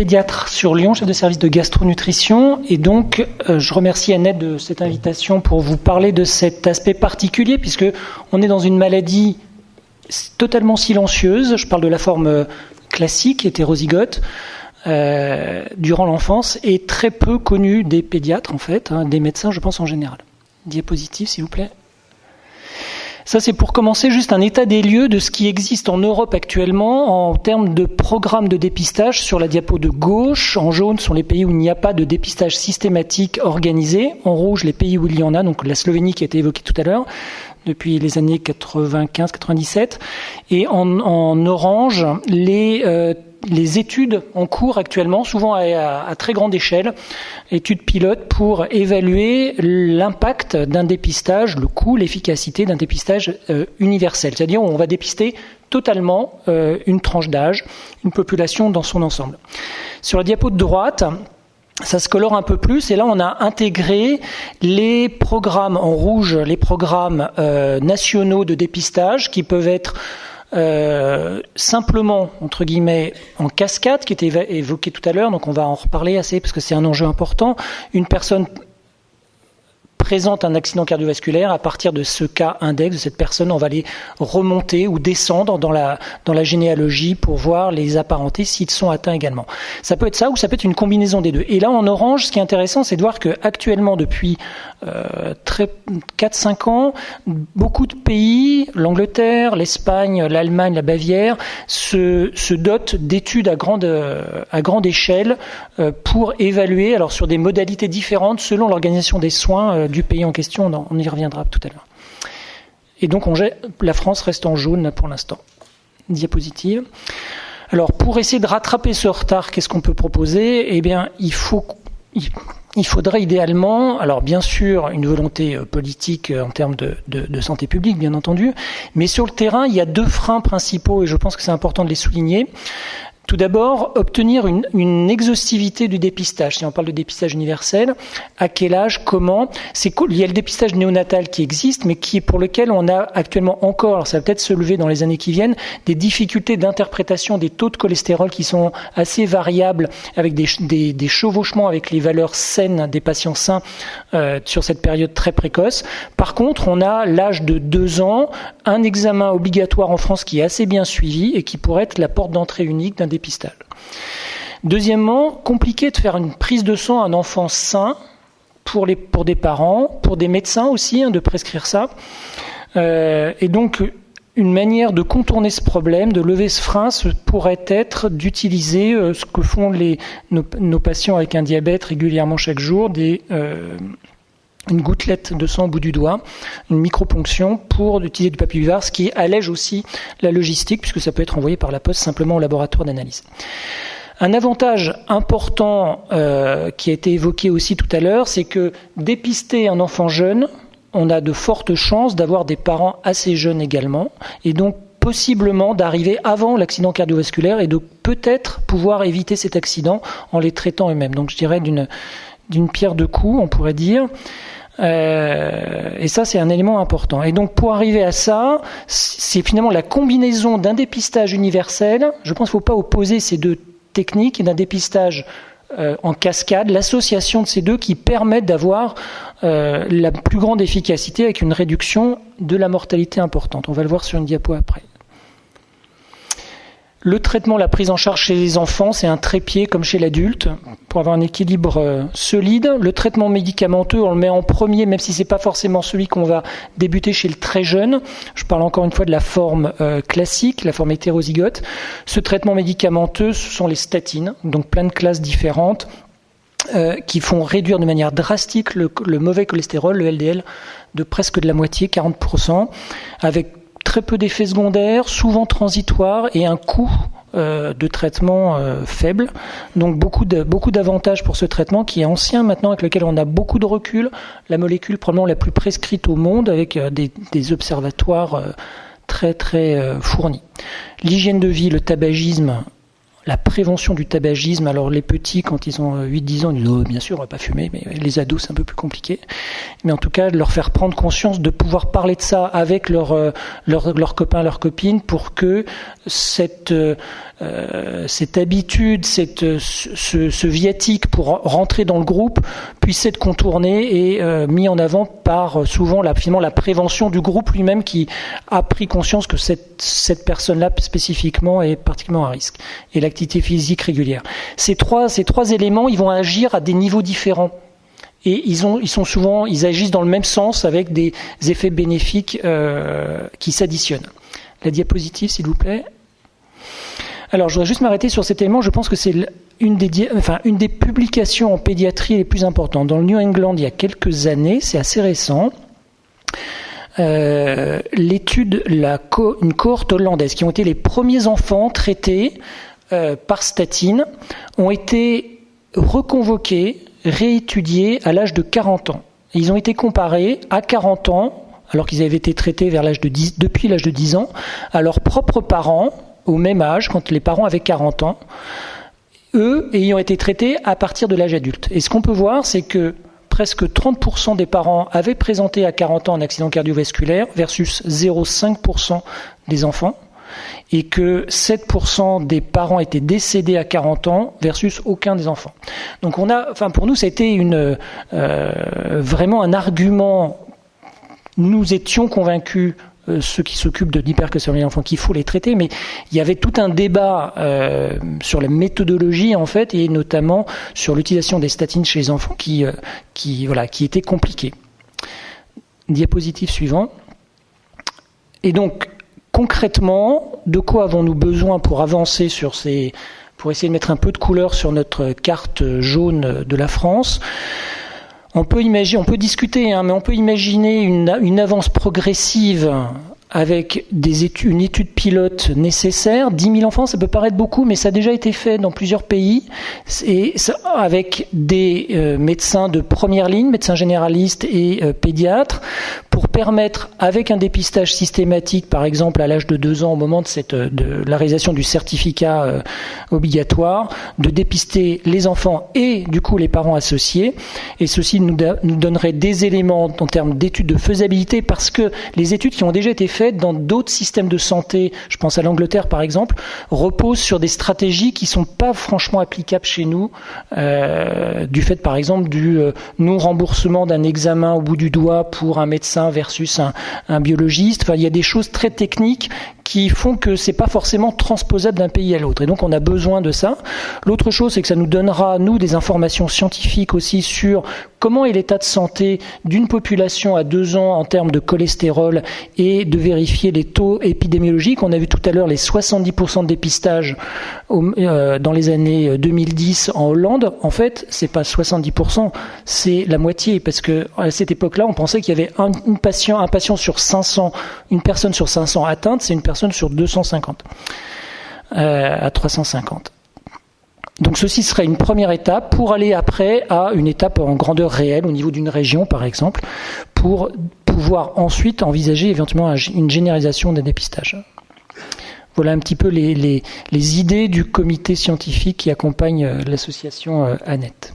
Pédiatre sur Lyon, chef de service de gastronutrition, et donc je remercie Annette de cette invitation pour vous parler de cet aspect particulier, puisque on est dans une maladie totalement silencieuse. Je parle de la forme classique, hétérozygote, durant l'enfance, et très peu connue des pédiatres en fait, des médecins je pense en général. Diapositive s'il vous plaît. Ça, c'est pour commencer juste un état des lieux de ce qui existe en Europe actuellement en termes de programmes de dépistage. Sur la diapo de gauche, en jaune sont les pays où il n'y a pas de dépistage systématique organisé. En rouge, les pays où il y en a, donc la Slovénie qui a été évoquée tout à l'heure, depuis les années 95-97. Et en orange, les études en cours actuellement, souvent à très grande échelle, études pilotes pour évaluer l'impact d'un dépistage, le coût, l'efficacité d'un dépistage universel. C'est-à-dire on va dépister totalement une tranche d'âge, une population dans son ensemble. Sur la diapo de droite, ça se colore un peu plus, et là on a intégré les programmes en rouge, les programmes nationaux de dépistage qui peuvent être simplement, entre guillemets, en cascade, qui était évoqué tout à l'heure, donc on va en reparler assez parce que c'est un enjeu important. Une personne présente un accident cardiovasculaire, à partir de ce cas index de cette personne, on va les remonter ou descendre dans la généalogie pour voir les apparentés s'ils sont atteints également. Ça peut être ça ou ça peut être une combinaison des deux. Et là, en orange, ce qui est intéressant, c'est de voir que actuellement, depuis 4-5 ans, beaucoup de pays, l'Angleterre, l'Espagne, l'Allemagne, la Bavière, se dotent d'études à grande échelle pour évaluer, alors sur des modalités différentes selon l'organisation des soins du pays en question, on y reviendra tout à l'heure. Et donc la France reste en jaune pour l'instant. Diapositive. Alors pour essayer de rattraper ce retard, qu'est-ce qu'on peut proposer ? Eh bien, il faudrait idéalement, alors bien sûr, une volonté politique en termes de santé publique, bien entendu, mais sur le terrain, il y a deux freins principaux et je pense que c'est important de les souligner. Tout d'abord, obtenir une exhaustivité du dépistage. Si on parle de dépistage universel, à quel âge, comment ? Il y a le dépistage néonatal qui existe, mais pour lequel on a actuellement encore, alors ça va peut-être se lever dans les années qui viennent, des difficultés d'interprétation des taux de cholestérol qui sont assez variables, avec des chevauchements avec les valeurs saines des patients sains sur cette période très précoce. Par contre, on a l'âge de 2 ans, un examen obligatoire en France qui est assez bien suivi et qui pourrait être la porte d'entrée unique d'un dépistage. Deuxièmement, compliqué de faire une prise de sang à un enfant sain pour des parents, pour des médecins aussi, de prescrire ça. Et donc, une manière de contourner ce problème, de lever ce frein, pourrait être d'utiliser ce que font nos patients avec un diabète régulièrement chaque jour, une gouttelette de sang au bout du doigt, une microponction pour utiliser du papillomavirus, ce qui allège aussi la logistique puisque ça peut être envoyé par la poste simplement au laboratoire d'analyse. Un avantage important qui a été évoqué aussi tout à l'heure, c'est que dépister un enfant jeune, on a de fortes chances d'avoir des parents assez jeunes également, et donc possiblement d'arriver avant l'accident cardiovasculaire et de peut-être pouvoir éviter cet accident en les traitant eux-mêmes. Donc je dirais d'une pierre deux coups, on pourrait dire. Et ça, c'est un élément important. Et donc, pour arriver à ça, c'est finalement la combinaison d'un dépistage universel. Je pense qu'il ne faut pas opposer ces deux techniques et d'un dépistage en cascade, l'association de ces deux qui permettent d'avoir la plus grande efficacité avec une réduction de la mortalité importante. On va le voir sur une diapo après. Le traitement, la prise en charge chez les enfants, c'est un trépied comme chez l'adulte pour avoir un équilibre solide. Le traitement médicamenteux, on le met en premier, même si c'est pas forcément celui qu'on va débuter chez le très jeune. Je parle encore une fois de la forme classique, la forme hétérozygote. Ce traitement médicamenteux, ce sont les statines, donc plein de classes différentes qui font réduire de manière drastique le mauvais cholestérol, le LDL, de presque de la moitié, 40%, avec très peu d'effets secondaires, souvent transitoires, et un coût de traitement faible. Donc beaucoup d'avantages pour ce traitement qui est ancien maintenant, avec lequel on a beaucoup de recul. La molécule probablement la plus prescrite au monde, avec des observatoires très très fournis. L'hygiène de vie, le tabagisme, la prévention du tabagisme. Alors les petits, quand ils ont 8-10 ans, ils disent « Oh, bien sûr, on ne va pas fumer », mais les ados, c'est un peu plus compliqué. Mais en tout cas, de leur faire prendre conscience, de pouvoir parler de ça avec leurs copains, leurs copines, pour que cette cette habitude, ce viatique pour rentrer dans le groupe puisse être contourné et mis en avant par souvent finalement la prévention du groupe lui-même qui a pris conscience que cette personne-là spécifiquement est particulièrement à risque. Et l'activité physique régulière. Ces trois éléments, ils vont agir à des niveaux différents. Et ils agissent dans le même sens avec des effets bénéfiques qui s'additionnent. La diapositive, s'il vous plaît. Alors, je voudrais juste m'arrêter sur cet élément. Je pense que c'est une des publications en pédiatrie les plus importantes. Dans le New England, il y a quelques années, c'est assez récent. L'étude, une cohorte hollandaise, qui ont été les premiers enfants traités par statine, ont été reconvoqués, réétudiés à l'âge de 40 ans. Et ils ont été comparés à 40 ans, alors qu'ils avaient été traités depuis l'âge de 10 ans, à leurs propres parents, au même âge, quand les parents avaient 40 ans, eux ayant été traités à partir de l'âge adulte. Et ce qu'on peut voir, c'est que presque 30% des parents avaient présenté à 40 ans un accident cardiovasculaire versus 0,5% des enfants, et que 7% des parents étaient décédés à 40 ans versus aucun des enfants. Donc pour nous, ça a été vraiment un argument. Nous étions convaincus, ceux qui s'occupent de l'hypercholestérolémie enfants, qu'il faut les traiter, mais il y avait tout un débat sur la méthodologie en fait, et notamment sur l'utilisation des statines chez les enfants qui était compliqué. Diapositive suivante. Et donc concrètement, de quoi avons-nous besoin pour avancer pour essayer de mettre un peu de couleur sur notre carte jaune de la France? On peut discuter, mais on peut imaginer une avance progressive avec une étude pilote nécessaire. 10 000 enfants, ça peut paraître beaucoup, mais ça a déjà été fait dans plusieurs pays, et avec des médecins de première ligne, médecins généralistes et pédiatres, pour permettre, avec un dépistage systématique, par exemple à l'âge de 2 ans, au moment de la réalisation du certificat obligatoire, de dépister les enfants et du coup les parents associés. Et ceci nous donnerait des éléments en termes d'études de faisabilité, parce que les études qui ont déjà été faites dans d'autres systèmes de santé, je pense à l'Angleterre par exemple, reposent sur des stratégies qui sont pas franchement applicables chez nous, du fait par exemple du non-remboursement d'un examen au bout du doigt pour un médecin versus un biologiste. Enfin, il y a des choses très techniques qui font que c'est pas forcément transposable d'un pays à l'autre. Et donc on a besoin de ça. L'autre chose, c'est que ça nous donnera, nous, des informations scientifiques aussi sur comment est l'état de santé d'une population à 2 ans en termes de cholestérol, et de vérifier les taux épidémiologiques. On a vu tout à l'heure les 70% de dépistage dans les années 2010 en Hollande. En fait, c'est pas 70%, c'est la moitié, parce que à cette époque-là, on pensait qu'il y avait un patient sur 500, une personne sur 500 atteinte, c'est une personne sur 250 à 350. Donc ceci serait une première étape pour aller après à une étape en grandeur réelle au niveau d'une région par exemple, pour pouvoir ensuite envisager éventuellement une généralisation des dépistages. Voilà un petit peu les idées du comité scientifique qui accompagne l'association ANET.